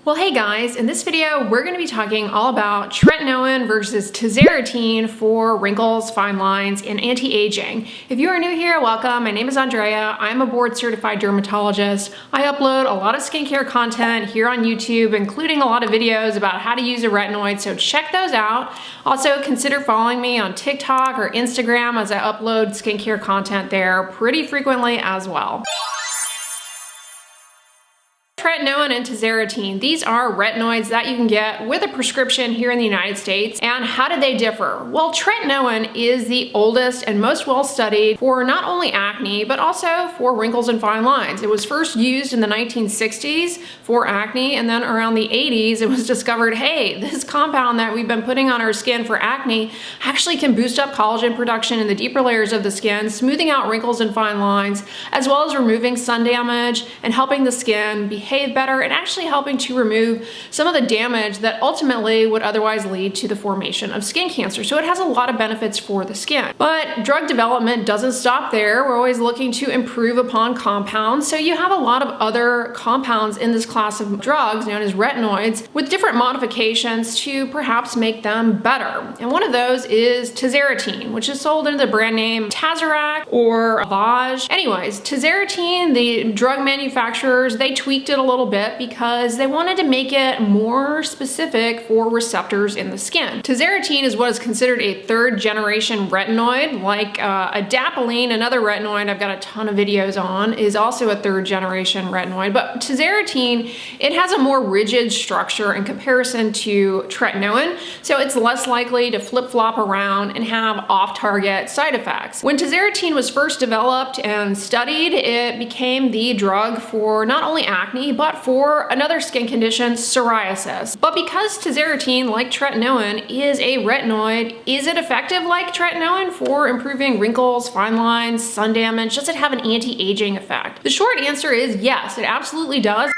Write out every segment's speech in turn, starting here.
Well, hey guys, in this video, we're going to be talking all about Tretinoin versus Tazarotene for wrinkles, fine lines, and anti-aging. If you are new here, welcome. My name is Andrea. I'm a board certified dermatologist. I upload a lot of skincare content here on YouTube, including a lot of videos about how to use a retinoid, so check those out. Also, consider following me on TikTok or Instagram as I upload skincare content there pretty frequently as well. Tretinoin and Tazarotene. These are retinoids that you can get with a prescription here in the United States. And how do they differ? Well, Tretinoin is the oldest and most well-studied for not only acne, but also for wrinkles and fine lines. It was first used in the 1960s for acne, and then around the 80s, it was discovered, hey, this compound that we've been putting on our skin for acne actually can boost up collagen production in the deeper layers of the skin, smoothing out wrinkles and fine lines, as well as removing sun damage and helping the skin behave better and actually helping to remove some of the damage that ultimately would otherwise lead to the formation of skin cancer. So it has a lot of benefits for the skin. But drug development doesn't stop there. We're always looking to improve upon compounds. So you have a lot of other compounds in this class of drugs known as retinoids with different modifications to perhaps make them better. And one of those is Tazarotene, which is sold under the brand name Tazorac or Vaj. Anyways, Tazarotene, the drug manufacturers, they tweaked it a little bit because they wanted to make it more specific for receptors in the skin. Tazarotene is what is considered a third generation retinoid, like adapalene, another retinoid I've got a ton of videos on, is also a third generation retinoid. But Tazarotene, it has a more rigid structure in comparison to Tretinoin, so it's less likely to flip-flop around and have off-target side effects. When Tazarotene was first developed and studied, it became the drug for not only acne, but for another skin condition, psoriasis. But because Tazarotene, like Tretinoin, is a retinoid, is it effective like Tretinoin for improving wrinkles, fine lines, sun damage? Does it have an anti-aging effect? The short answer is yes, it absolutely does.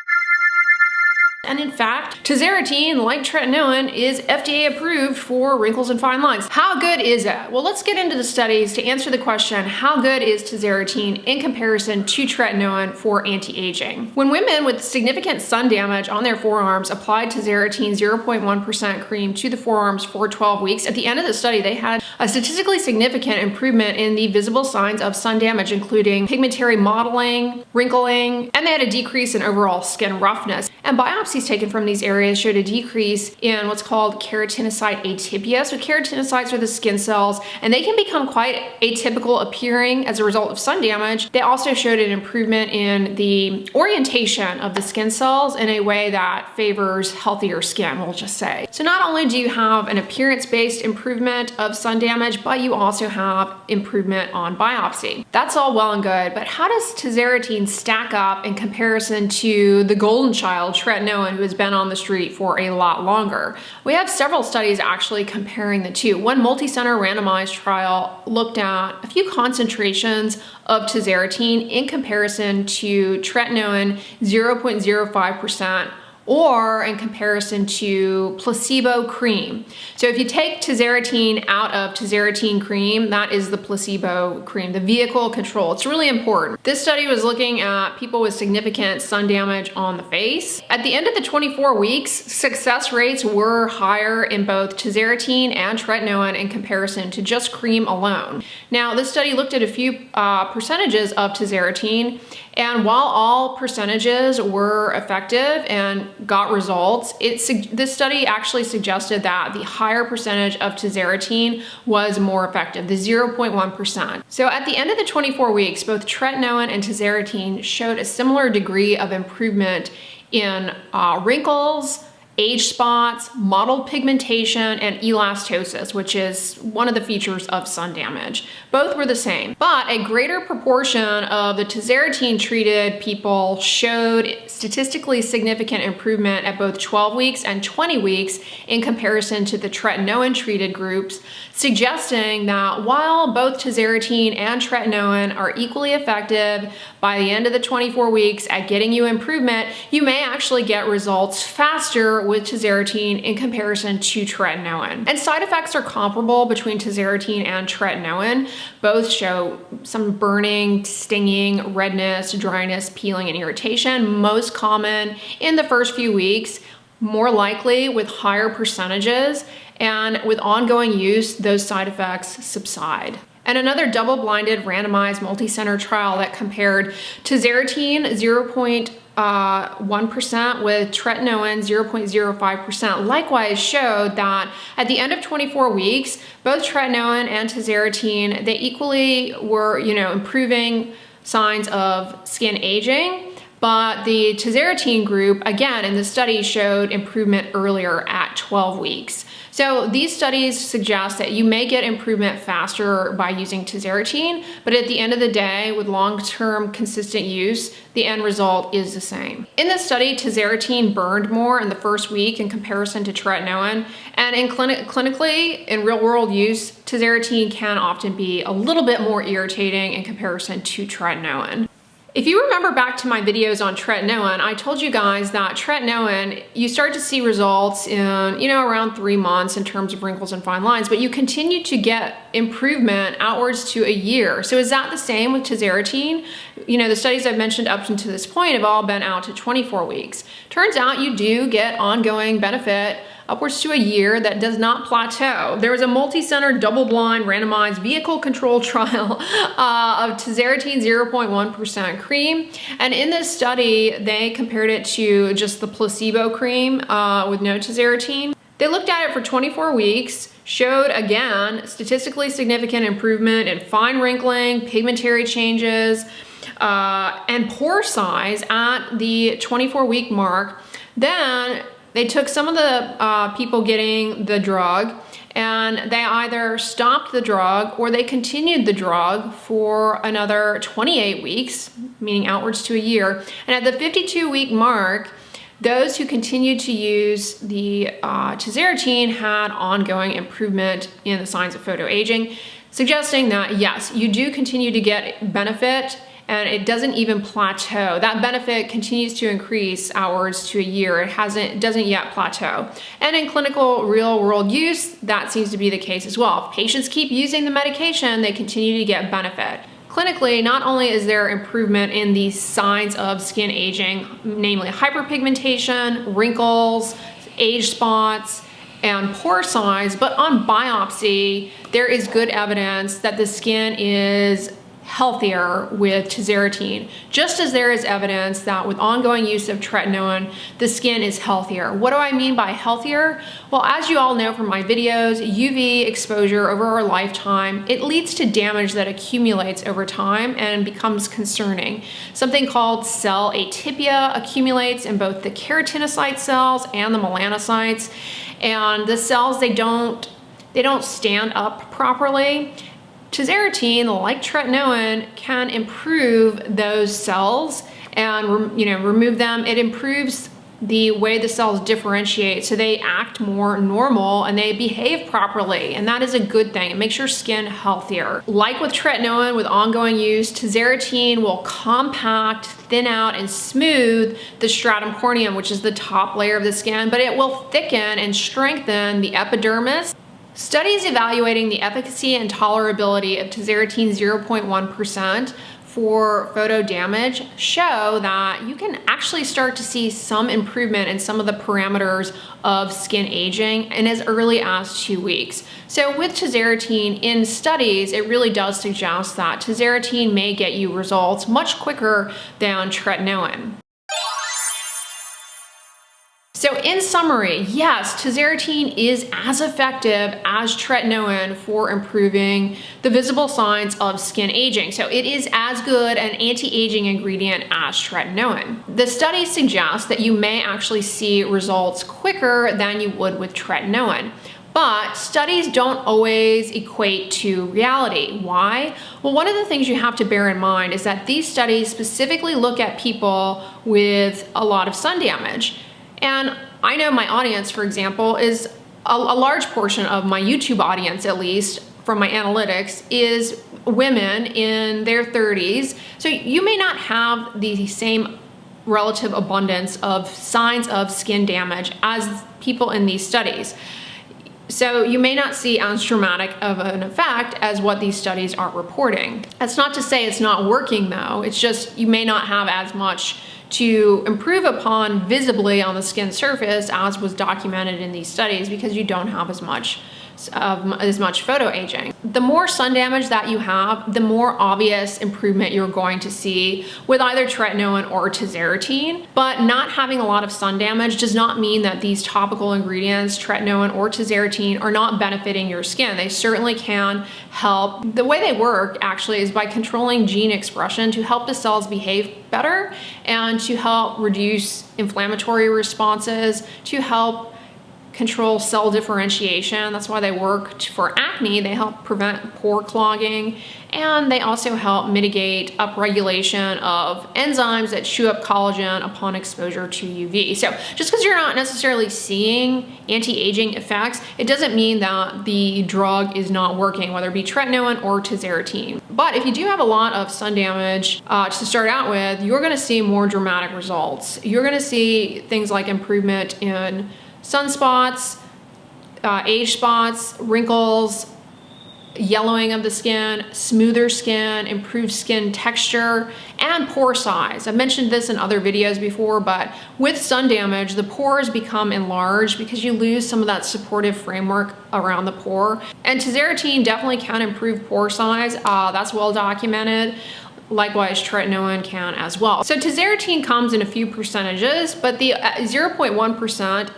And in fact, Tazarotene, like Tretinoin, is FDA approved for wrinkles and fine lines. How good is it? Well, let's get into the studies to answer the question, how good is Tazarotene in comparison to Tretinoin for anti-aging? When women with significant sun damage on their forearms applied Tazarotene 0.1% cream to the forearms for 12 weeks, at the end of the study, they had a statistically significant improvement in the visible signs of sun damage, including pigmentary mottling, wrinkling, and they had a decrease in overall skin roughness. And biopsies taken from these areas showed a decrease in what's called keratinocyte atypia. So keratinocytes are the skin cells, and they can become quite atypical appearing as a result of sun damage. They also showed an improvement in the orientation of the skin cells in a way that favors healthier skin, we'll just say. So not only do you have an appearance-based improvement of sun damage, but you also have improvement on biopsy. That's all well and good, but how does Tazarotene stack up in comparison to the golden child, Tretinoin, who has been on the street for a lot longer? We have several studies actually comparing the two. One multi-center randomized trial looked at a few concentrations of Tazarotene in comparison to Tretinoin 0.05%, or in comparison to placebo cream. So if you take Tazarotene out of Tazarotene cream, that is the placebo cream, the vehicle control. It's really important. This study was looking at people with significant sun damage on the face. At the end of the 24 weeks, success rates were higher in both Tazarotene and Tretinoin in comparison to just cream alone. Now, this study looked at a few percentages of Tazarotene, and while all percentages were effective and got results, this study actually suggested that the higher percentage of Tazarotene was more effective, the 0.1%. So at the end of the 24 weeks, both Tretinoin and Tazarotene showed a similar degree of improvement in wrinkles, age spots, mottled pigmentation, and elastosis, which is one of the features of sun damage. Both were the same, but a greater proportion of the Tazarotene treated people showed statistically significant improvement at both 12 weeks and 20 weeks in comparison to the Tretinoin treated groups, suggesting that while both Tazarotene and Tretinoin are equally effective, by the end of the 24 weeks at getting you improvement, you may actually get results faster with Tazarotene in comparison to Tretinoin. And side effects are comparable between Tazarotene and Tretinoin. Both show some burning, stinging, redness, dryness, peeling, and irritation, most common in the first few weeks, more likely with higher percentages, and with ongoing use, those side effects subside. And another double-blinded randomized multi-center trial that compared Tazarotene 0.1% with Tretinoin 0.05% likewise showed that at the end of 24 weeks, both Tretinoin and Tazarotene, they equally were, improving signs of skin aging. But the Tazarotene group, again, in the study showed improvement earlier at 12 weeks. So these studies suggest that you may get improvement faster by using Tazarotene, but at the end of the day, with long-term consistent use, the end result is the same. In this study, Tazarotene burned more in the first week in comparison to Tretinoin, and in clinically, in real-world use, Tazarotene can often be a little bit more irritating in comparison to Tretinoin. If you remember back to my videos on Tretinoin, I told you guys that Tretinoin, you start to see results in, around 3 months in terms of wrinkles and fine lines, but you continue to get improvement outwards to a year. So is that the same with Tazarotene? The studies I've mentioned up to this point have all been out to 24 weeks. Turns out you do get ongoing benefit upwards to a year that does not plateau. There was a multi-center, double-blind, randomized vehicle-controlled trial of Tazarotene 0.1% cream. And in this study, they compared it to just the placebo cream with no Tazarotene. They looked at it for 24 weeks, showed, again, statistically significant improvement in fine wrinkling, pigmentary changes, and pore size at the 24-week mark. Then they took some of the people getting the drug and they either stopped the drug or they continued the drug for another 28 weeks, meaning outwards to a year. And at the 52-week mark, those who continued to use the Tazarotene had ongoing improvement in the signs of photoaging, suggesting that yes, you do continue to get benefit and it doesn't even plateau. That benefit continues to increase outwards to a year. It doesn't yet plateau. And in clinical real world use, that seems to be the case as well. If patients keep using the medication, they continue to get benefit. Clinically, not only is there improvement in the signs of skin aging, namely hyperpigmentation, wrinkles, age spots, and pore size, but on biopsy, there is good evidence that the skin is healthier with Tazarotene, just as there is evidence that with ongoing use of Tretinoin, the skin is healthier. What do I mean by healthier? Well, as you all know from my videos, UV exposure over our lifetime, it leads to damage that accumulates over time and becomes concerning. Something called cell atypia accumulates in both the keratinocyte cells and the melanocytes, and the cells, they don't stand up properly. Tazarotene, like Tretinoin, can improve those cells and remove them. It improves the way the cells differentiate so they act more normal and they behave properly, and that is a good thing. It makes your skin healthier. Like with Tretinoin, with ongoing use, Tazarotene will compact, thin out, and smooth the stratum corneum, which is the top layer of the skin, but it will thicken and strengthen the epidermis. Studies evaluating the efficacy and tolerability of Tazarotene 0.1% for photo damage show that you can actually start to see some improvement in some of the parameters of skin aging in as early as 2 weeks. So with Tazarotene in studies, it really does suggest that Tazarotene may get you results much quicker than Tretinoin. So in summary, yes, Tazarotene is as effective as Tretinoin for improving the visible signs of skin aging. So it is as good an anti-aging ingredient as Tretinoin. The studies suggest that you may actually see results quicker than you would with Tretinoin. But studies don't always equate to reality. Why? Well, one of the things you have to bear in mind is that these studies specifically look at people with a lot of sun damage. And I know my audience, for example, is a large portion of my YouTube audience, at least from my analytics, is women in their 30s. So you may not have the same relative abundance of signs of skin damage as people in these studies. So you may not see as dramatic of an effect as what these studies are reporting. That's not to say it's not working though, it's just you may not have as much to improve upon visibly on the skin surface as was documented in these studies because you don't have as much photo aging. The more sun damage that you have, the more obvious improvement you're going to see with either tretinoin or tazarotene. But not having a lot of sun damage does not mean that these topical ingredients, tretinoin or tazarotene, are not benefiting your skin. They certainly can help. The way they work actually is by controlling gene expression to help the cells behave better and to help reduce inflammatory responses, to help control cell differentiation. That's why they work for acne. They help prevent pore clogging, and they also help mitigate upregulation of enzymes that chew up collagen upon exposure to UV. So just because you're not necessarily seeing anti-aging effects, it doesn't mean that the drug is not working, whether it be tretinoin or tazarotene. But if you do have a lot of sun damage to start out with, you're gonna see more dramatic results. You're gonna see things like improvement in sunspots, age spots, wrinkles, yellowing of the skin, smoother skin, improved skin texture, and pore size. I've mentioned this in other videos before, but with sun damage, the pores become enlarged because you lose some of that supportive framework around the pore. And tazarotene definitely can improve pore size. That's well documented. Likewise, tretinoin can as well. So tazarotene comes in a few percentages, but the 0.1%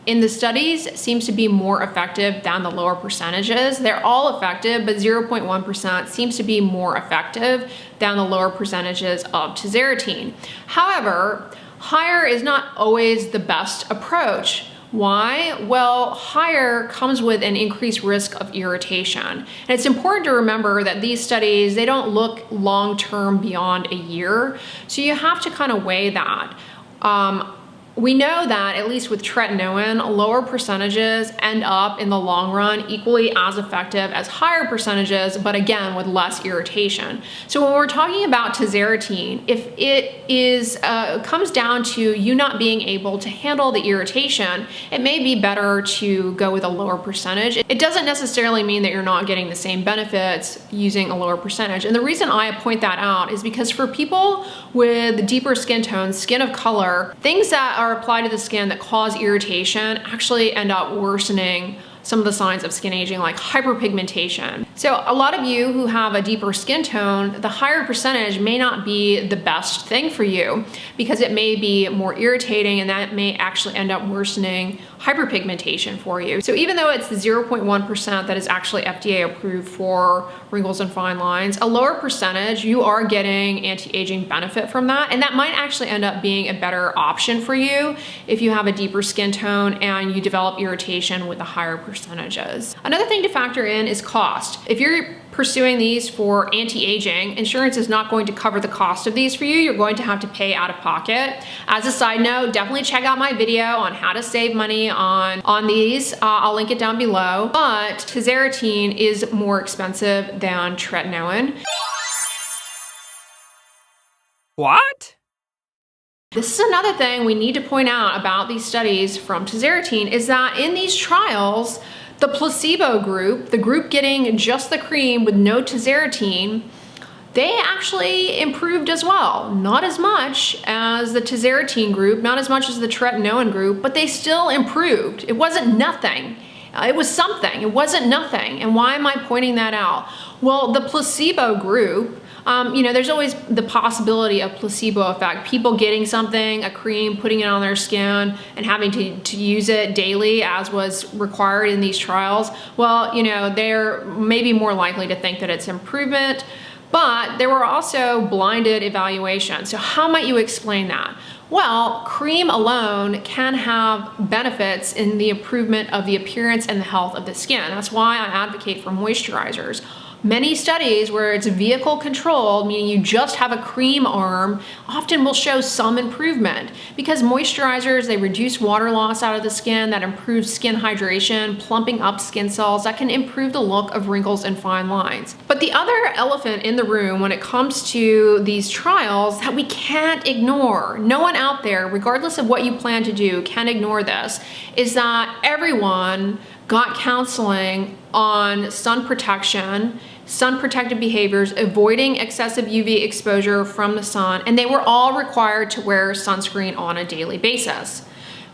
in the studies seems to be more effective than the lower percentages. They're all effective, but 0.1% seems to be more effective than the lower percentages of tazarotene. However, higher is not always the best approach. Why? Well, higher comes with an increased risk of irritation. And it's important to remember that these studies, they don't look long-term beyond a year. So you have to kind of weigh that. We know that, at least with tretinoin, lower percentages end up in the long run equally as effective as higher percentages, but again, with less irritation. So when we're talking about tazarotene, if it comes down to you not being able to handle the irritation, it may be better to go with a lower percentage. It doesn't necessarily mean that you're not getting the same benefits using a lower percentage. And the reason I point that out is because for people with deeper skin tones, skin of color, things that are applied to the skin that cause irritation actually end up worsening some of the signs of skin aging, like hyperpigmentation. So a lot of you who have a deeper skin tone, the higher percentage may not be the best thing for you because it may be more irritating, and that may actually end up worsening hyperpigmentation for you. So even though it's the 0.1% that is actually FDA approved for wrinkles and fine lines, a lower percentage, you are getting anti-aging benefit from that, and that might actually end up being a better option for you if you have a deeper skin tone and you develop irritation with the higher percentages. Another thing to factor in is cost. If you're pursuing these for anti-aging, insurance is not going to cover the cost of these for you. You're going to have to pay out of pocket. As a side note, definitely check out my video on how to save money on these. I'll link it down below. But tazarotene is more expensive than tretinoin. What? This is another thing we need to point out about these studies from tazarotene is that in these trials, the placebo group, the group getting just the cream with no tazarotene, they actually improved as well. Not as much as the tazarotene group, not as much as the tretinoin group, but they still improved. It wasn't nothing. It was something. It wasn't nothing. And why am I pointing that out? Well, the placebo group, there's always the possibility of placebo effect. People getting something, a cream, putting it on their skin and having to use it daily as was required in these trials. Well, they're maybe more likely to think that it's improvement, but there were also blinded evaluations. So how might you explain that? Well, cream alone can have benefits in the improvement of the appearance and the health of the skin. That's why I advocate for moisturizers. Many studies where it's vehicle controlled, meaning you just have a cream arm, often will show some improvement because moisturizers, they reduce water loss out of the skin, that improves skin hydration, plumping up skin cells, that can improve the look of wrinkles and fine lines. But the other elephant in the room when it comes to these trials that we can't ignore, no one out there, regardless of what you plan to do, can ignore this, is that everyone got counseling on sun protection, sun protective behaviors, avoiding excessive UV exposure from the sun, and they were all required to wear sunscreen on a daily basis.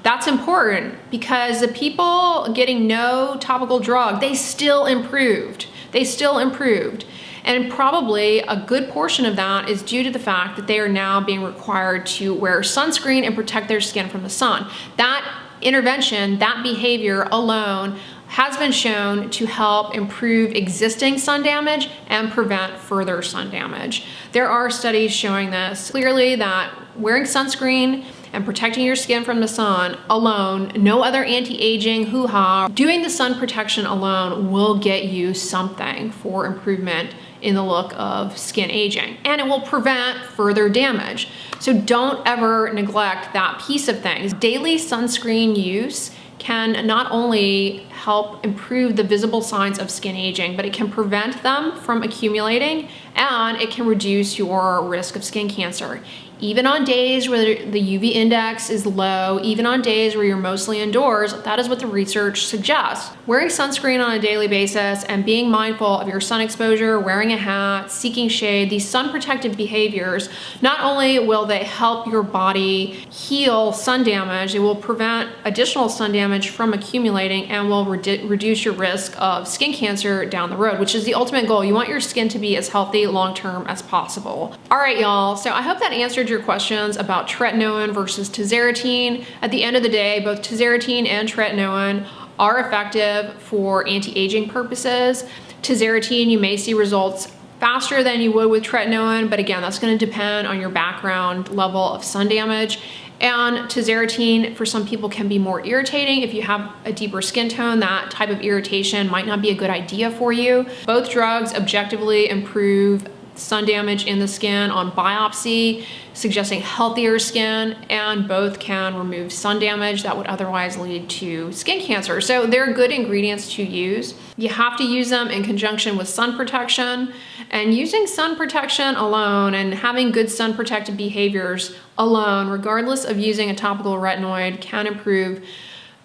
That's important because the people getting no topical drug, they still improved. They still improved. And probably a good portion of that is due to the fact that they are now being required to wear sunscreen and protect their skin from the sun. That intervention, that behavior alone has been shown to help improve existing sun damage and prevent further sun damage. There are studies showing this clearly, that wearing sunscreen and protecting your skin from the sun alone, no other anti-aging hoo-ha, doing the sun protection alone will get you something for improvement in the look of skin aging, and it will prevent further damage. So don't ever neglect that piece of things. Daily sunscreen use can not only help improve the visible signs of skin aging, but it can prevent them from accumulating, and it can reduce your risk of skin cancer. Even on days where the UV index is low, even on days where you're mostly indoors, that is what the research suggests. Wearing sunscreen on a daily basis and being mindful of your sun exposure, wearing a hat, seeking shade, these sun protective behaviors, not only will they help your body heal sun damage, it will prevent additional sun damage from accumulating and will reduce your risk of skin cancer down the road, which is the ultimate goal. You want your skin to be as healthy long-term as possible. All right, y'all, so I hope that answered your questions about tretinoin versus tazarotene. At the end of the day, both tazarotene and tretinoin are effective for anti-aging purposes. Tazarotene, you may see results faster than you would with tretinoin, but again, that's going to depend on your background level of sun damage. And tazarotene for some people can be more irritating. If you have a deeper skin tone, that type of irritation might not be a good idea for you. Both drugs objectively improve sun damage in the skin on biopsy, suggesting healthier skin, and both can remove sun damage that would otherwise lead to skin cancer. So they're good ingredients to use. You have to use them in conjunction with sun protection, and using sun protection alone and having good sun protective behaviors alone, regardless of using a topical retinoid, can improve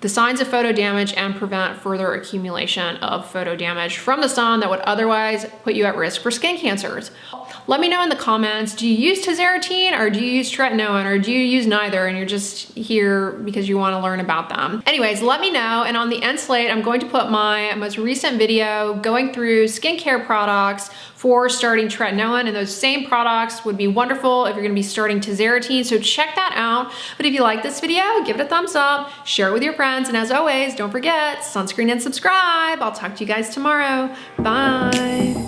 the signs of photo damage and prevent further accumulation of photo damage from the sun that would otherwise put you at risk for skin cancers. Let me know in the comments, do you use tazarotene or do you use tretinoin, or do you use neither and you're just here because you want to learn about them? Anyways, let me know, and on the end slate, I'm going to put my most recent video going through skincare products for starting tretinoin, and those same products would be wonderful if you're going to be starting tazarotene, so check that out. But if you like this video, give it a thumbs up, share it with your friends, and as always, don't forget, sunscreen and subscribe. I'll talk to you guys tomorrow. Bye.